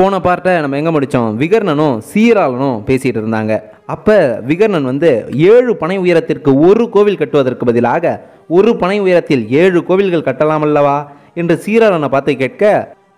போன பார்ட்டை நம்ம எங்கே முடித்தோம்? விகர்ணனும் சீராளனும் பேசிகிட்டு இருந்தாங்க. அப்போ விகர்ணன் 7 பனை உயரத்திற்கு ஒரு கோவில் கட்டுவதற்கு பதிலாக ஒரு பனை உயரத்தில் 7 கோவில்கள் கட்டலாம் அல்லவா என்று சீராளனை பார்த்து கேட்க,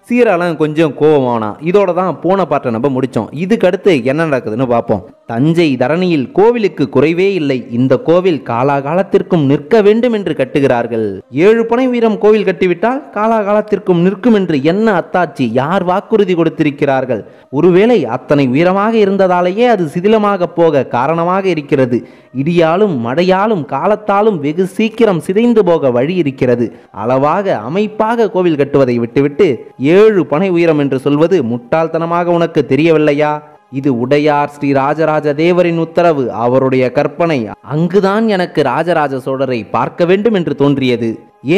சீராளன் கொஞ்சம் கோபமானா. இதோட தான் போன பாட்டை நம்ம முடித்தோம். இதுக்கு அடுத்து என்ன நடக்குதுன்னு பார்ப்போம். தஞ்சை தரணியில் கோவிலுக்கு குறைவே இல்லை. இந்த கோவில் காலாகாலத்திற்கும் நிற்க வேண்டும் என்று கட்டுகிறார்கள். 7 பனை உயரம் கோவில் கட்டிவிட்டால் காலாகாலத்திற்கும் நிற்கும் என்று என்ன அத்தாட்சி, யார் வாக்குறுதி கொடுத்திருக்கிறார்கள்? ஒருவேளை அத்தனை உயரமாக இருந்ததாலேயே அது சிதிலமாக போக காரணமாக இருக்கிறது. இடியாலும் மழையாலும் காலத்தாலும் வெகு சீக்கிரம் சிதைந்து போக வழி இருக்கிறது. அளவாக அமைப்பாக கோவில் கட்டுவதை விட்டுவிட்டு 7 பனை உயரம் என்று சொல்வது முட்டாள்தனமாக உனக்கு தெரியவில்லையா? இது உடையார் ஸ்ரீ ராஜராஜ தேவரின் உத்தரவு, அவருடைய கற்பனை. அங்குதான் எனக்கு ராஜராஜ சோழரை பார்க்க வேண்டும் என்று தோன்றியது.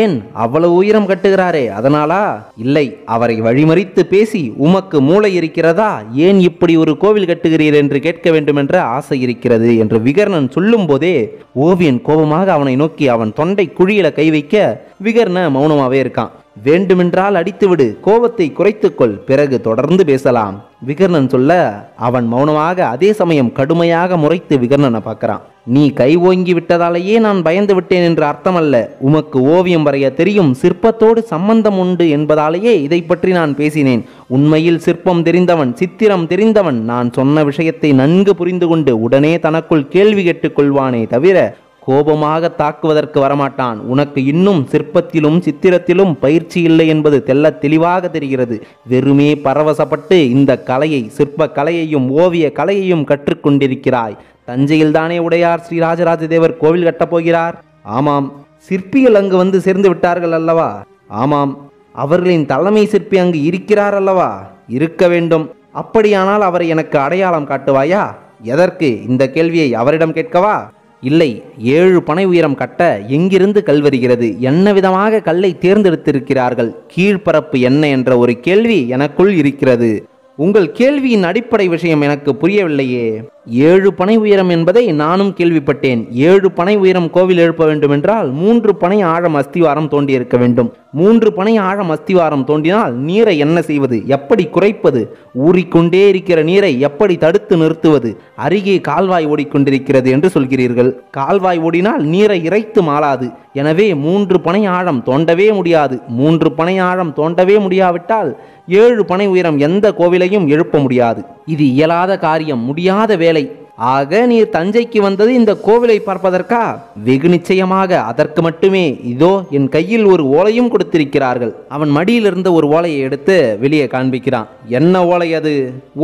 ஏன் அவ்வளவு உயரம் கட்டுகிறாரே, அதனாலா? இல்லை, அவரை வழிமறித்து பேசி உமக்கு மூளை இருக்கிறதா? ஏன் இப்படி ஒரு கோவில் கட்டுகிறீர் என்று கேட்க வேண்டும் என்ற ஆசை இருக்கிறது என்று விகர்ணன் சொல்லும் போதே ஓவியன் கோபமாக அவனை நோக்கி அவன் தொண்டை குழியில கை வைக்க விகர்ண மௌனமாவே இருக்கான். வேண்டுமென்றால் அடித்துவிடு, கோபத்தை குறைத்துக்கொள், பிறகு தொடர்ந்து பேசலாம் விகர்ணன் சொல்ல அவன் மௌனமாக அதே சமயம் கடுமையாக முறைத்து விகர்ணனை பார்க்கிறான். நீ கை ஓங்கி விட்டதாலேயே நான் பயந்து விட்டேன் என்று அர்த்தமல்ல. உமக்கு ஓவியம் வரைய தெரியும், சிற்பத்தோடு சம்பந்தம் உண்டு என்பதாலேயே இதை பற்றி நான் பேசினேன். உண்மையில் சிற்பம் தெரிந்தவன், சித்திரம் தெரிந்தவன் நான் சொன்ன விஷயத்தை நன்கு புரிந்து கொண்டு உடனே தனக்குள் கேள்வி கேட்டுக் கொள்வானே தவிர கோபமாக தாக்குவதற்கு வரமாட்டான். உனக்கு இன்னும் சிற்பத்திலும் சித்திரத்திலும் பயிற்சி இல்லை என்பது தெல்ல தெளிவாக தெரிகிறது. வெறுமே பரவசப்பட்டு இந்த கலையை, சிற்ப கலையையும் ஓவிய கலையையும் கற்றுக்கொண்டிருக்கிறாய். தஞ்சையில் தானே உடையார் ஸ்ரீ ராஜராஜ தேவர் கோவில் கட்டப்போகிறார்? ஆமாம். சிற்பிகள் அங்கு சேர்ந்து விட்டார்கள் அல்லவா? ஆமாம். அவர்களின் தலைமை சிற்பி அங்கு இருக்கிறார் அல்லவா? இருக்க வேண்டும். அப்படியானால் அவரை எனக்கு அடையாளம் காட்டுவாயா? எதற்கு? இந்த கேள்வியை அவரிடம் கேட்கவா? இல்லை. 7 பனை உயரம் கட்ட எங்கிருந்து கல் வருகிறது? என்ன விதமாக கல்லை தேர்ந்தெடுத்திருக்கிறார்கள்? கீழ்பரப்பு என்ன என்ற ஒரு கேள்வி எனக்குள் இருக்கிறது. உங்கள் கேள்வியின் அடிப்படை விஷயம் எனக்கு புரியவில்லையே. 7 பனை உயரம் என்பதை நானும் கேள்விப்பட்டேன். 7 பனை உயரம் கோவில் எழுப்ப வேண்டும் என்றால் 3 பனை ஆழம் அஸ்திவாரம் தோண்டி இருக்க வேண்டும். 3 பனை ஆழம் அஸ்திவாரம் தோண்டினால் நீரை என்ன செய்வது? எப்படி குறைப்பது? ஊறிக்கொண்டே இருக்கிற நீரை எப்படி தடுத்து நிறுத்துவது? அருகே கால்வாய் ஓடிக்கொண்டிருக்கிறது என்று சொல்கிறீர்கள். கால்வாய் ஓடினால் நீரை இறைத்து மாளாது. எனவே 3 பனை ஆழம் தோண்டவே முடியாது. 3 பனை ஆழம் தோண்டவே முடியாவிட்டால் 7 பனை உயரம் எந்த கோவிலையும் எழுப்ப முடியாது. இது இயலாத காரியம், முடியாத வேலை. ஆக நீர் தஞ்சைக்கு வந்தது இந்த கோவிலை பார்ப்பதற்கா? வெகு நிச்சயமாக அதற்கு மட்டுமே. இதோ என் கையில் ஒரு ஓலையும் கொடுத்திருக்கிறார்கள். அவன் மடியில் இருந்த ஒரு ஓலையை எடுத்து வெளியே காண்பிக்கிறான். என்ன ஓலை அது?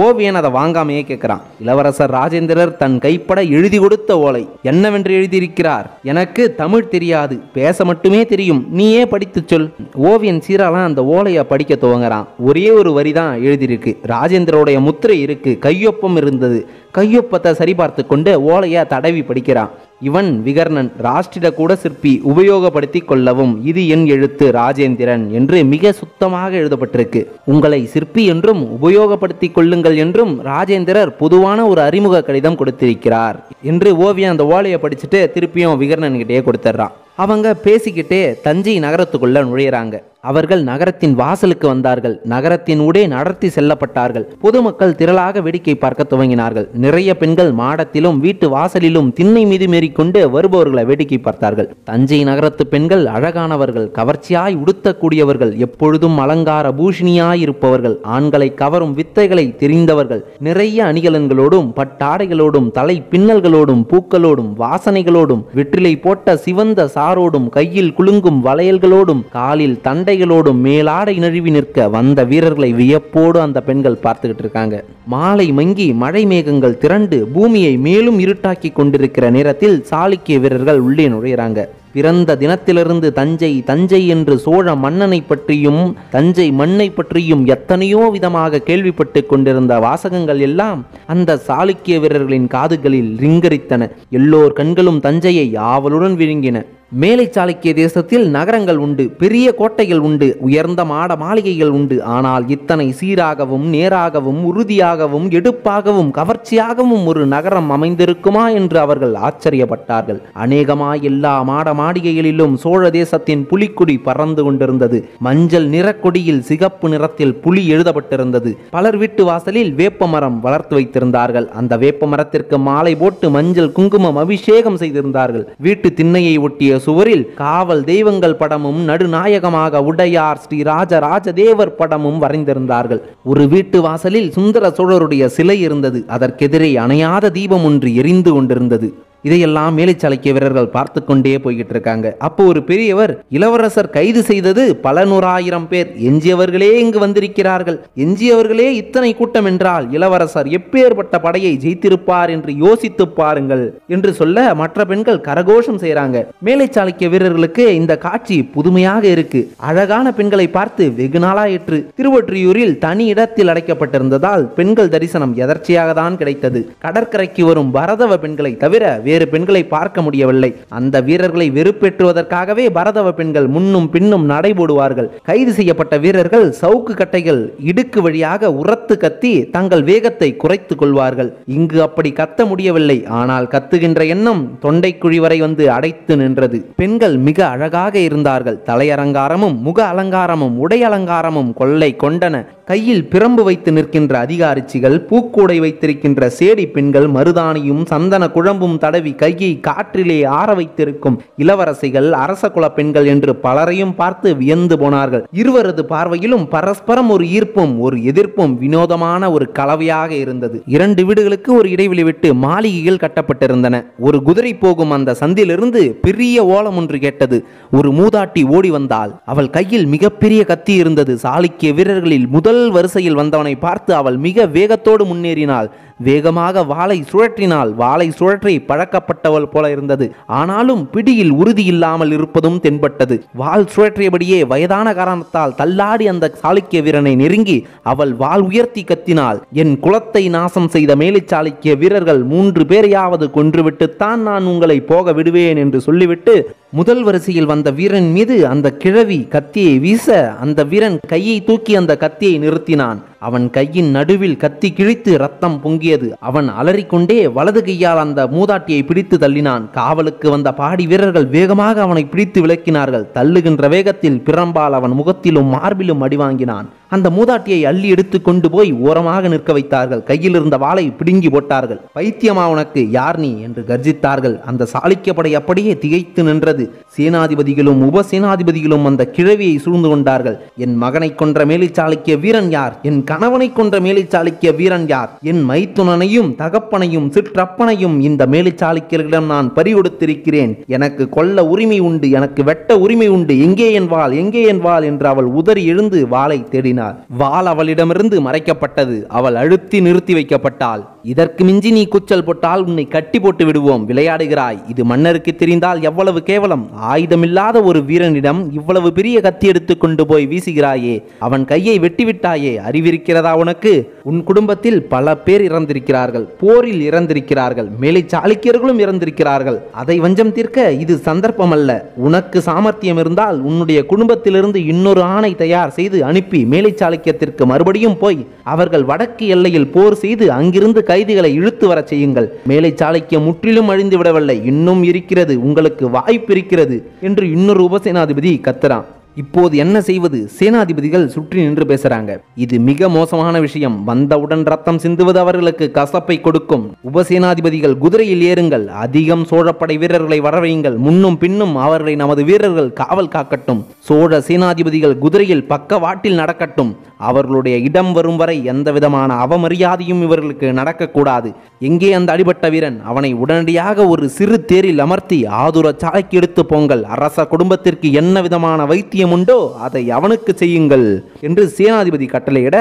ஓவியன் அதை வாங்காமையே கேட்கிறான். இளவரசர் ராஜேந்திரர் தன் கைப்பட எழுதி கொடுத்த ஓலை. என்னவென்று எழுதியிருக்கிறார்? எனக்கு தமிழ் தெரியாது, பேச மட்டுமே தெரியும், நீயே படித்து சொல். ஓவியன் சீராளன் அந்த ஓலையை படிக்க துவங்குறான். ஒரே ஒரு வரிதான் எழுதியிருக்கு. ராஜேந்திரோடைய முத்திரை இருக்கு, கையொப்பம் இருந்தது. கையொப்பத்தை சரிபார்த்து கொண்டு ஓலையை தடவி படிக்கிறான். இவன் விகர்ணன், ராஷ்டிர கூட சிற்பி, உபயோகப்படுத்தி கொள்ளவும். இது என் எழுத்து ராஜேந்திரன் என்று மிக சுத்தமாக எழுதப்பட்டிருக்கு. உங்களை சிற்பி என்றும் உபயோகப்படுத்தி கொள்ளுங்கள் என்றும் ராஜேந்திரர் பொதுவான ஒரு அறிமுக கடிதம் கொடுத்திருக்கிறார் என்று ஓவியன் அந்த ஓலையை படிச்சுட்டு திருப்பியும் விகர்ணன் கிட்டே கொடுத்துட்றான். அவங்க பேசிக்கிட்டே தஞ்சை நகரத்துக்குள்ள நுழையிறாங்க. அவர்கள் நகரத்தின் வாசலுக்கு வந்தார்கள். நகரத்தின் ஊடே நடத்தி செல்லப்பட்டார்கள். பொதுமக்கள் திரளாக வேடிக்கை பார்க்க துவங்கினார்கள். நிறைய பெண்கள் மாடத்திலும் வீட்டு வாசலிலும் திண்ணை மீது மேறிக்கொண்டு வருபவர்களை வேடிக்கை பார்த்தார்கள். தஞ்சை நகரத்து பெண்கள் அழகானவர்கள், கவர்ச்சியாய் உடுத்தக்கூடியவர்கள், எப்பொழுதும் அலங்கார பூஷணியாய் இருப்பவர்கள், ஆண்களை கவரும் வித்தைகளை தெரிந்தவர்கள், நிறைய அணிகலன்களோடும் பட்டாடைகளோடும் தலை பின்னல்களோடும் பூக்களோடும் வாசனைகளோடும் வெற்றிலை போட்ட சிவந்த சாரோடும் கையில் குலுங்கும் வளையல்களோடும் காலில் தண்டைகளோடும் மேலாடை நழுவி நிற்க வந்த வீரர்களை வியப்போடு அந்த பெண்கள் பார்த்துக்கிட்டு இருக்காங்க. மாலை மங்கி மழை மேகங்கள் திரண்டு பூமியை மேலும் இருட்டாக்கி கொண்டிருக்கிற நேரத்தில் சாளுக்கிய வீரர்கள் உள்ளே நுழையிறாங்க. பிறந்த தினத்திலிருந்து தஞ்சை தஞ்சை என்று சோழ மன்னனை பற்றியும் தஞ்சை மண்ணை பற்றியும் எத்தனையோ விதமாக கேள்விப்பட்டு கொண்டிருந்த வாசகங்கள் எல்லாம் அந்த சாளுக்கிய வீரர்களின் காதுகளில் ரிங்கரித்தன. எல்லோர் கண்களும் தஞ்சையை ஆவலுடன் விழுங்கின. மேலை சாளுக்கிய தேசத்தில் நகரங்கள் உண்டு, பெரிய கோட்டைகள் உண்டு, உயர்ந்த மாட மாளிகைகள் உண்டு. ஆனால் இத்தனை சீராகவும் நேராகவும் உறுதியாகவும் எடுப்பாகவும் கவர்ச்சியாகவும் ஒரு நகரம் அமைந்திருக்குமா என்று அவர்கள் ஆச்சரியப்பட்டார்கள். அநேகமாய் எல்லா மாட மாளிகைகளிலும் சோழ தேசத்தின் புலிக்கொடி பறந்து கொண்டிருந்தது. மஞ்சள் நிறக்கொடியில் சிகப்பு நிறத்தில் புலி எழுதப்பட்டிருந்தது. பலர் வீட்டு வாசலில் வேப்ப மரம் வளர்த்து வைத்திருந்தார்கள். அந்த வேப்ப மரத்திற்கு மாலை போட்டு மஞ்சள் குங்குமம் அபிஷேகம் செய்திருந்தார்கள். வீட்டு திண்ணையை ஒட்டிய சுவரில் காவல் தெய்வங்கள் படமும் நடுநாயகமாக உடையார் ஸ்ரீ ராஜராஜ தேவர் படமும் வரைந்திருந்தார்கள். ஒரு வீட்டு வாசலில் சுந்தர சோழருடைய சிலை இருந்தது. அதற்கெதிரே அணையாத தீபம் ஒன்று எரிந்து கொண்டிருந்தது. இதையெல்லாம் மேலை சாளுக்கிய வீரர்கள் பார்த்து கொண்டே போய்கிட்டு இருக்காங்க. அப்போ ஒரு பெரியவர், இளவரசர் கைது செய்தது பல 100,000 பேர், எஞ்சியவர்களே இங்கு வந்திருக்கிறார்கள். எஞ்சியவர்களே இத்தனை கூட்டம் என்றால் இளவரசர் எப்பேற்பட்ட படையை ஜெயித்திருப்பார் என்று யோசித்து பாருங்கள் என்று சொல்ல மற்ற பெண்கள் கரகோஷம் செய்யறாங்க. மேலை சாளுக்கிய வீரர்களுக்கு இந்த காட்சி புதுமையாக இருக்கு. அழகான பெண்களை பார்த்து வெகு நாளாயிற்று. திருவொற்றியூரில் தனி இடத்தில் அடைக்கப்பட்டிருந்ததால் பெண்கள் தரிசனம் எதர்ச்சியாக தான் கிடைத்தது. கடற்கரைக்கு வரும் பரதவ பெண்களை தவிர வேறு பெண்களை பார்க்க முடியவில்லை. அந்த வீரர்களை வெறுப்பேற்றுவதற்காகவே பரதவ பெண்கள் முன்னும் பின்னும் நடைபோடுவார்கள். கைது செய்யப்பட்ட வீரர்கள் சவுக்கு கட்டைகள் இடுக்கு வழியாக உரத்து கத்தி தங்கள் வேகத்தை குறைத்துக் கொள்வார்கள். இங்கு அப்படி கத்த முடியவில்லை. ஆனால் கத்துகின்ற எண்ணம் தொண்டைக்குழி வரை வந்து அடைத்து நின்றது. பெண்கள் மிக அழகாக இருந்தார்கள். தலையலங்காரமும் முக அலங்காரமும் உடை அலங்காரமும் கொள்ளை கொண்டன. கையில் பிரம்பு வைத்து நிற்கின்ற அதிகாரிச்சிகள், பூக்கூடை வைத்திருக்கின்ற சேடி பெண்கள், மருதாணியும் சந்தன குழம்பும் தடவி கையை காற்றிலே ஆற வைத்திருக்கும் இளவரசிகள், அரச குல பெண்கள் என்று பலரையும் பார்த்து வியந்து போனார்கள். இருவரது பார்வையிலும் பரஸ்பரம் ஒரு ஈர்ப்பும் ஒரு எதிர்ப்பும் வினோதமான ஒரு கலவையாக இருந்தது. 2 வீடுகளுக்கு ஒரு இடைவெளி விட்டு மாளிகைகள் கட்டப்பட்டிருந்தன. ஒரு குதிரை போகும் அந்த சந்திலிருந்து பெரிய ஓலம் ஒன்று கேட்டது. ஒரு மூதாட்டி ஓடி வந்தாள். அவள் கையில் மிகப்பெரிய கத்தி இருந்தது. சாளுக்கிய வீரர்களில் முதல் வரிசையில் வந்தவனை பார்த்து அவள் மிக வேகத்தோடு முன்னேறினாள். வேகமாக வாளை சுழற்றினாள். வாளை சுழற்றி பழக்கப்பட்டவள் போல இருந்தது. ஆனாலும் பிடியில் உறுதி இல்லாமல் இருப்பதும் தென்பட்டது. வாள் சுழற்றியபடியே வயதான காரணத்தால் தள்ளாடி அந்த சாளுக்கிய வீரனை நெருங்கி அவள் வாள் உயர்த்தி கத்தினாள். என் குலத்தை நாசம் செய்த மேலை சாளுக்கிய வீரர்கள் 3 பேரையாவது கொன்றுவிட்டுத்தான் நான் உங்களை போக விடுவேன் என்று சொல்லிவிட்டு முதல் வரிசையில் வந்த வீரன் மீது அந்த கிழவி கத்தியை வீச அந்த வீரன் கையை தூக்கி அந்த கத்தியை நிறுத்தினான். அவன் கையின் நடுவில் கத்தி கிழித்து ரத்தம் பொங்கியது. அவன் அலறிக்கொண்டே வலது கையால் அந்த மூதாட்டியை பிடித்து தள்ளினான். காவலுக்கு வந்த பாடி வீரர்கள் வேகமாக அவனை பிடித்து விலக்கினார்கள். தள்ளுகின்ற வேகத்தில் பிரம்பால் அவன் முகத்திலும் மார்பிலும் அடி வாங்கினான். அந்த மூதாட்டியை அள்ளி எடுத்து கொண்டு போய் ஓரமாக நிற்க வைத்தார்கள். கையில் இருந்த வாளை பிடுங்கி போட்டார்கள். பைத்தியமா உனக்கு, யார் நீ என்று கர்ஜித்தார்கள். அந்த சாளுக்கிய படை அப்படியே திகைத்து நின்றது. சேனாதிபதிகளும் உபசேனாதிபதிகளும் அந்த கிழவியை சூழ்ந்து கொண்டார்கள். என் மகனை கொன்ற மேலை சாளுக்கிய வீரன் யார்? என் கணவனை கொன்ற மேலை சாளுக்கிய வீரன் யார்? என் மைத்துனனையும் தகப்பனையும் சிற்றப்பனையும் இந்த மேலை சாளுக்கியர்களிடம் நான் பறிகொடுத்திருக்கிறேன். எனக்கு கொல்ல உரிமை உண்டு, எனக்கு வெட்ட உரிமை உண்டு. எங்கே என் வாள், எங்கே என் வாள் என்று அவள் உதறி எழுந்து வாளை தேடினாள். வாள் அவளிடமிருந்து மறைக்கப்பட்டது. அவள் அழுத்தி நிறுத்தி வைக்கப்பட்டாள். இதற்கு மிஞ்சி நீ கூச்சல் போட்டால் உன்னை கட்டி போட்டு விடுவோம். விளையாடுகிறாய். இது மன்னருக்கு தெரிந்தால் எவ்வளவு கேவலம். ஆயுதமில்லாத ஒரு வீரனிடம் இவ்வளவு பெரிய கத்தி எடுத்து கொண்டு போய் வீசுகிறாயே. அவன் கையை வெட்டிவிட்டாயே. அறிவிருக்கிறதா உனக்கு? உன் குடும்பத்தில் பல பேர் இறந்திருக்கிறார்கள். போரில் இறந்திருக்கிறார்கள். மேலை சாளுக்கியர்களும் இறந்திருக்கிறார்கள். அதை வஞ்சம் தீர்க்க இது சந்தர்ப்பம் அல்ல. உனக்கு சாமர்த்தியம் இருந்தால் உன்னுடைய குடும்பத்திலிருந்து இன்னொரு ஆணை தயார் செய்து அனுப்பி மேலை சாளுக்கியத்திற்கு மறுபடியும் போய் அவர்கள் வடக்கு எல்லையில் போர் செய்து அங்கிருந்து கைதிகளை இழுத்து வர செய்யுங்கள். மேலை சாளுக்கியம் முற்றிலும் அழிந்து விடவில்லை, இன்னும் இருக்கிறது, உங்களுக்கு வாய்ப்பு இருக்கிறது என்று இன்னொரு உபசேனாதிபதி கத்துறான். இப்போது என்ன செய்வது? சேனாதிபதிகள் சுற்றி நின்று பேசுறாங்க. இது மிக மோசமான விஷயம். வந்தவுடன் ரத்தம் சிந்துவது அவர்களுக்கு கசப்பை கொடுக்கும். உபசேனாதிபதிகள் குதிரையில் ஏறுங்கள். அதிகம் சோழப்படை வீரர்களை வரவையுங்கள். முன்னும் பின்னும் அவர்களை நமது வீரர்கள் காவல் காக்கட்டும். சோழ சேனாதிபதிகள் குதிரையில் பக்கவாட்டில் நடக்கட்டும். அவர்களுடைய இடம் வரும் வரை எந்த விதமான அவமரியாதையும் இவர்களுக்கு நடக்கக்கூடாது. எங்கே அந்த அடிபட்ட வீரன்? அவனை உடனடியாக ஒரு சிறு தேரில் அமர்த்தி ஆதுர சாலைக்கு எடுத்து போங்கள். அரச குடும்பத்திற்கு என்ன விதமான வைத்தியம் உண்டோ அதை அவனுக்கு செய்யுங்கள் என்று சேனாதிபதி கட்டளையிட,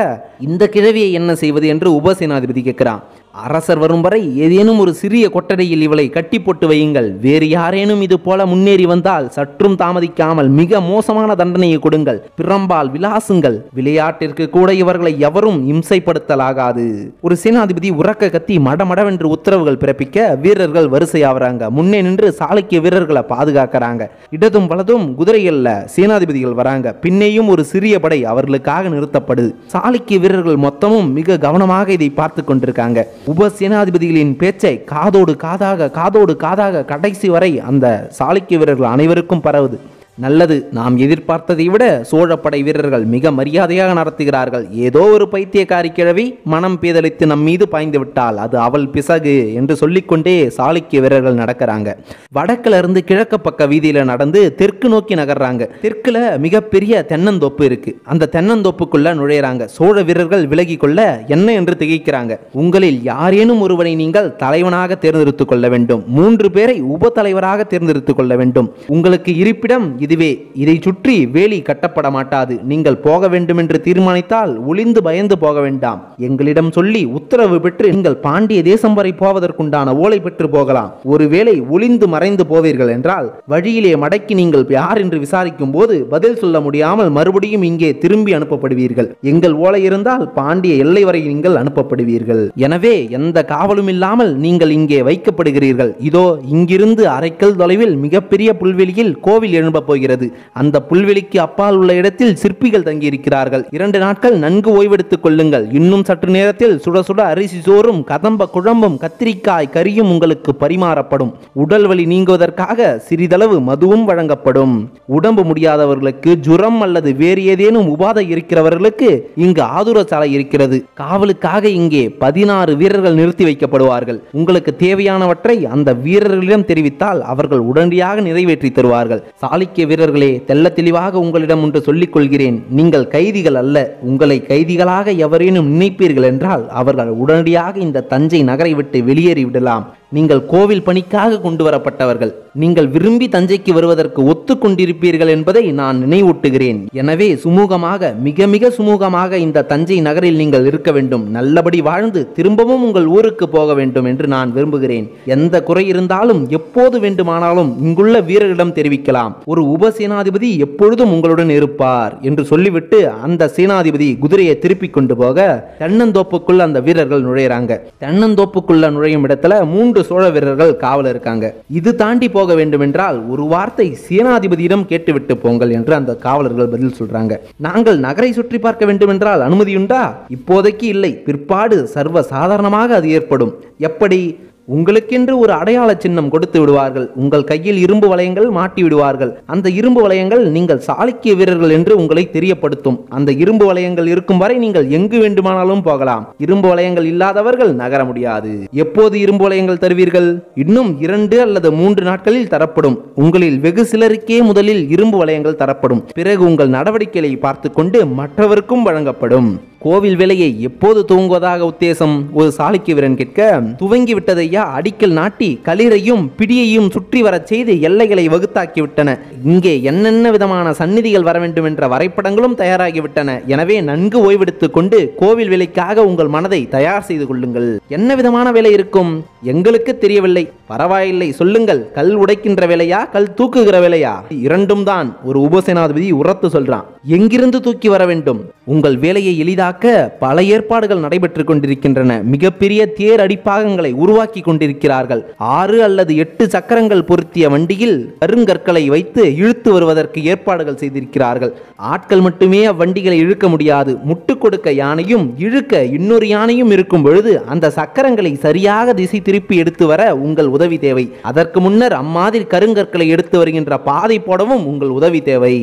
இந்த கிழவியை என்ன செய்வது என்று உபசேனாதிபதி கேட்கிறான். அரசர் வரும் வரை ஏதேனும் ஒரு சிறிய கொட்டடையில் இவளை கட்டி போட்டு வையுங்கள். வேறு யாரேனும் இது போல முன்னேறி வந்தால் சற்றும் தாமதிக்காமல் மிக மோசமான தண்டனையை கொடுங்கள். பிரம்பால் விலாசுங்கள். விளையாட்டிற்கு கூட இவர்களை எவரும் இம்சைப்படுத்தலாகாது. ஒரு சேனாதிபதி உறக்க கத்தி மடமடவென்று உத்தரவுகள் பிறப்பிக்க வீரர்கள் வரிசையாவறாங்க. முன்னே நின்று சாளுக்கிய வீரர்களை பாதுகாக்கிறாங்க. இடதும் வலதும் குதிரைகள்ல சேனாதிபதிகள் வராங்க. பின்னேயும் ஒரு சிறிய படை அவர்களுக்காக நிறுத்தப்படுது. சாளுக்கிய வீரர்கள் மொத்தமும் மிக கவனமாக இதை பார்த்து கொண்டிருக்காங்க. உபசேனாதிபதிகளின் பேச்சை காதோடு காதாக கடைசி வரை அந்த சாளுக்கிய வீரர்கள் அனைவருக்கும் பரவுது. நல்லது, நாம் எதிர்பார்த்ததை விட சோழப்படை வீரர்கள் மிக மரியாதையாக நடத்துகிறார்கள். ஏதோ ஒரு பைத்தியக்காரி கிழவி மனம் பேதலித்து நம் மீது பாய்ந்து விட்டால் அது அவள் பிசகு என்று சொல்லிக்கொண்டே சாளுக்கிய வீரர்கள் நடக்கிறாங்க. வடக்குல இருந்து கிழக்கு பக்க வீதியில நடந்து தெற்கு நோக்கி நகர்றாங்க. தெற்குல மிகப்பெரிய தென்னந்தோப்பு இருக்கு. அந்த தென்னந்தோப்புக்குள்ள நுழையிறாங்க. சோழ வீரர்கள் விலகி கொள்ள என்ன என்று திகைக்கிறாங்க. உங்களில் யாரேனும் ஒருவனை நீங்கள் தலைவனாக தேர்ந்தெடுத்துக் கொள்ள வேண்டும். 3 பேரை உப தலைவராக தேர்ந்தெடுத்துக் கொள்ள வேண்டும். உங்களுக்கு இருப்பிடம் இதுவே. இதை சுற்றி வேலி கட்டப்பட மாட்டாது. நீங்கள் போக வேண்டும் என்று தீர்மானித்தால் ஒளிந்து பயந்து போக வேண்டாம். எங்களிடம் சொல்லி உத்தரவு பெற்று நீங்கள் பாண்டிய தேசம் வரை போவதற்குண்டான ஓலை பெற்று போகலாம். ஒருவேளை ஒளிந்து மறைந்து போவீர்கள் என்றால் வழியிலே மடக்கி நீங்கள் யார் என்று விசாரிக்கும் போது பதில் சொல்ல முடியாமல் மறுபடியும் இங்கே திரும்பி அனுப்பப்படுவீர்கள். எங்கள் ஓலை இருந்தால் பாண்டிய எல்லை வரை நீங்கள் அனுப்பப்படுவீர்கள். எனவே எந்த காவலும் இல்லாமல் நீங்கள் இங்கே வைக்கப்படுகிறீர்கள். இதோ இங்கிருந்து அரைக்கல் தொலைவில் மிகப்பெரிய புல்வெளியில் கோவில் எழும்ப போகிறது. அந்த புல்வெளிக்கு அப்பால் உள்ள இடத்தில் சிற்பிகள் தங்கியிருக்கிறார்கள். 2 நாட்கள் நன்கு ஓய்வெடுத்துக் கொள்ளுங்கள். இன்னும் சற்று நேரத்தில் சுட சுட அரிசி சோறும் கதம்ப குழம்பும் கத்திரிக்காய் கறியும் உங்களுக்கு பரிமாறப்படும். உடல் வலி நீங்குவதற்காக சிறிதளவு மதுவும் வழங்கப்படும். உடம்பு முடியாதவர்களுக்கு, ஜுரம் அல்லது வேறு ஏதேனும் உபாதை இருக்கிறவர்களுக்கு இங்கு ஆதுர சாலை இருக்கிறது. காவலுக்காக இங்கே 16 வீரர்கள் நிறுத்தி வைக்கப்படுவார்கள். உங்களுக்கு தேவையானவற்றை அந்த வீரர்களிடம் தெரிவித்தால் அவர்கள் உடனடியாக நிறைவேற்றி தருவார்கள். சாளுக்கிய வீரர்களே, தெல்ல தெளிவாக உங்களிடம் ஒன்று சொல்லிக் கொள்கிறேன். நீங்கள் கைதிகள் அல்ல. உங்களை கைதிகளாக எவரேனும் நினைப்பீர்கள் என்றால் அவர்கள் உடனடியாக இந்த தஞ்சை நகரை விட்டு வெளியேறி விடலாம். நீங்கள் கோவில் பணிக்காக கொண்டு வரப்பட்டவர்கள். நீங்கள் விரும்பி தஞ்சைக்கு வருவதற்கு ஒத்துக்கொண்டிருப்பீர்கள் என்பதை நான் நினைவூட்டுகிறேன். எனவே சுமூகமாக, மிக மிக சுமூகமாக இந்த தஞ்சை நகரில் நீங்கள் இருக்க வேண்டும். நல்லபடி வாழ்ந்து திரும்பவும் உங்கள் ஊருக்கு போக வேண்டும் என்று நான் விரும்புகிறேன். எந்த குறை இருந்தாலும் எப்போது வேண்டுமானாலும் இங்குள்ள வீரர்களிடம் தெரிவிக்கலாம். ஒரு உபசேனாதிபதி எப்பொழுதும் உங்களுடன் இருப்பார் என்று சொல்லிவிட்டு அந்த சேனாதிபதி குதிரையை திருப்பி கொண்டு போக தென்னந்தோப்புக்குள்ள அந்த வீரர்கள் நுழையிறாங்க. தென்னந்தோப்புக்குள்ள நுழையும் இடத்துல 3 சோழ வீரர்கள் காவல் இருக்காங்க. இது தாண்டி போக வேண்டும் என்றால் ஒரு வார்த்தை சேனாதிபதியிடம் கேட்டுவிட்டு போங்கள் என்று அந்த காவலர்கள் பதில் சொல்றாங்க. நாங்கள் நகரை சுற்றி பார்க்க வேண்டும் என்றால் அனுமதியுண்டா? இப்போதைக்கு இல்லை. பிற்பாடு சர்வ சாதாரணமாக அது ஏற்படும். எப்படி? உங்களுக்கென்று ஒரு அடையாள சின்னம் கொடுத்து விடுவார்கள். உங்கள் கையில் இரும்பு வளையங்கள் மாட்டி விடுவார்கள். அந்த இரும்பு வளையங்கள் நீங்கள் சாளுக்கிய வீரர்கள் என்று உங்களை தெரியப்படுத்தும். அந்த இரும்பு வளையங்கள் இருக்கும் வரை நீங்கள் எங்கு வேண்டுமானாலும் போகலாம். இரும்பு வளையங்கள் இல்லாதவர்கள் நகர முடியாது. எப்போது இரும்பு வளையங்கள் தருவீர்கள்? இன்னும் 2 அல்லது 3 நாட்களில் தரப்படும். உங்களில் வெகு சிலருக்கே முதலில் இரும்பு வளையங்கள் தரப்படும். பிறகு உங்கள் நடவடிக்கைகளை பார்த்து கொண்டு மற்றவருக்கும் வழங்கப்படும். கோவில் வேலையை எப்போது துவங்குவதாக உத்தேசம்? ஒரு சாளுக்கிய வீரன் கேட்க, துவங்கி விட்டதையா, அடிக்கல் நாட்டி களிரையும் பிடியையும் சுற்றி வரச் செய்து எல்லைகளை வகுத்தாக்கிவிட்டன. இங்கே என்னென்ன விதமான சந்நிதிகள் வர வேண்டும் என்ற வரைபடங்களும் தயாராகிவிட்டன. எனவே நன்கு ஓய்வெடுத்துக் கொண்டு கோவில் வேலைக்காக உங்கள் மனதை தயார் செய்து கொள்ளுங்கள். என்ன விதமான வேலை இருக்கும்? எங்களுக்கு தெரியவில்லை. பரவாயில்லை, சொல்லுங்கள். கல் உடைக்கின்ற வேலையா, கல் தூக்குகிற வேலையா? 2ம் தான். ஒரு உபசேனாதிபதி உரத்து சொல்றான். எங்கிருந்து தூக்கி வர வேண்டும்? உங்கள் வேலையை எளிதாக பல ஏற்பாடுகள் நடைபெற்றுக் கொண்டிருக்கின்றன. மிகப்பெரிய தேர் அடிப்பாகங்களை உருவாக்கி கொண்டிருக்கிறார்கள். 6 அல்லது 8 சக்கரங்கள் பொருத்திய வண்டியில் கருங்கற்களை வைத்து இழுத்து வருவதற்கு ஏற்பாடுகள் செய்திருக்கிறார்கள். ஆட்கள் மட்டுமே அவ்வண்டிகளை இழுக்க முடியாது. முட்டு கொடுக்க யானையும் இழுக்க இன்னொரு யானையும் இருக்கும் பொழுது அந்த சக்கரங்களை சரியாக திசை திருப்பி எடுத்து வர உங்கள் உதவி தேவை. அதற்கு முன்னர் அம்மாதிரி கருங்கற்களை எடுத்து வருகின்ற பாதை போடவும் உங்கள் உதவி தேவை.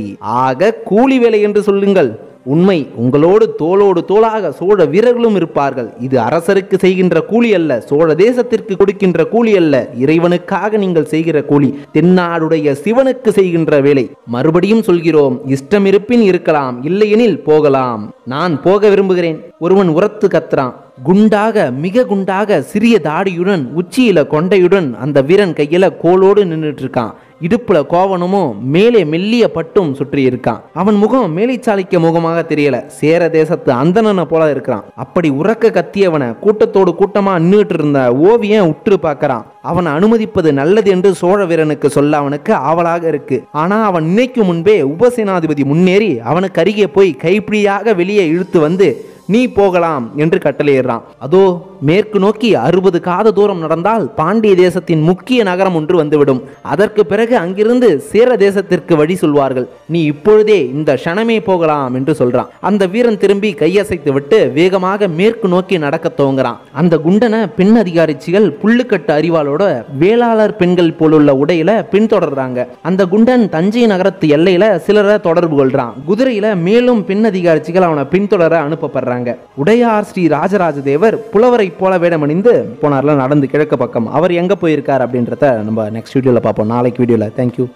ஆக கூலி வேலை என்று சொல்லுங்கள். உண்மை, உங்களோடு தோளோடு தோளாக சோழ வீரர்களும் இருப்பார்கள். இது அரசருக்கு செய்கின்ற கூலி அல்ல, சோழ தேசத்திற்கு கொடுக்கின்ற கூலி அல்ல, இறைவனுக்காக நீங்கள் செய்கிற கூலி, தென்னாடுடைய சிவனுக்கு செய்கின்ற வேலை. மறுபடியும் சொல்கிறோம், இஷ்டம் இருப்பின் இருக்கலாம், இல்லையெனில் போகலாம். நான் போக விரும்புகிறேன். ஒருவன் உரத்து கத்துறான். குண்டாக, மிக குண்டாக, சிறிய தாடியுடன், உச்சியில கொண்டையுடன் அந்த வீரன் கையில கோலோடு நின்றுட்டு இருக்கான். இடுப்புல கோவணமும் மேலே மெல்லிய பட்டும் சுற்றி இருக்கான். அவன் முகம் மேலிச்சாலிக்க முகமாக தெரியல, சேர தேசத்து அந்தணனை போல இருக்கிறான். அப்படி உறக்க கத்தியவனை கூட்டத்தோடு கூட்டமா நின்றுட்டு இருந்த ஓவியன் உற்று பார்க்கறான். அவனை அனுமதிப்பது நல்லது என்று சோழ வீரனுக்கு சொல்ல அவனுக்கு ஆவலாக இருக்கு. ஆனா அவன் நினைக்கும் முன்பே உபசேனாதிபதி முன்னேறி அவனுக்கு அருகே போய் கைப்பிடியாக வெளியே இழுத்து வந்து நீ போகலாம் என்று கட்டளையிடுறான். அதோ மேற்கு நோக்கி 60 காத தூரம் நடந்தால் பாண்டிய தேசத்தின் முக்கிய நகரம் ஒன்று வந்துவிடும். அதற்கு பிறகு அங்கிருந்து சேர தேசத்திற்கு வழி சொல்வார்கள். நீ இப்பொழுதே இந்த க்ஷணமே போகலாம் என்று சொல்றான். அந்த வீரன் திரும்பி கையசைத்து விட்டு வேகமாக மேற்கு நோக்கி நடக்க துவங்குறான். அந்த குண்டனை பெண் அதிகாரிச்சிகள் புல்லுக்கட்டு அறிவாளோட வேளாளர் பெண்கள் போலுள்ள உடையில பின்தொடர்றாங்க. அந்த குண்டன் தஞ்சை நகரத்து எல்லையில சிலரை தொடர்பு கொள்றான். குதிரையில மேலும் பெண் அதிகாரிச்சிகள் அவனை பின்தொடர அனுப்பப்படுறாங்க. உடையார் ஸ்ரீ ராஜராஜ தேவர் புலவரை போல வேடமணிந்து போனார்ல நடந்து கிழக்கு பக்கம். அவர் எங்க போயிருக்கார் அப்படின்றத நம்ம நெக்ஸ்ட் வீடியோல பார்ப்போம், நாளைக்கு வீடியோல. தேங்க்யூ.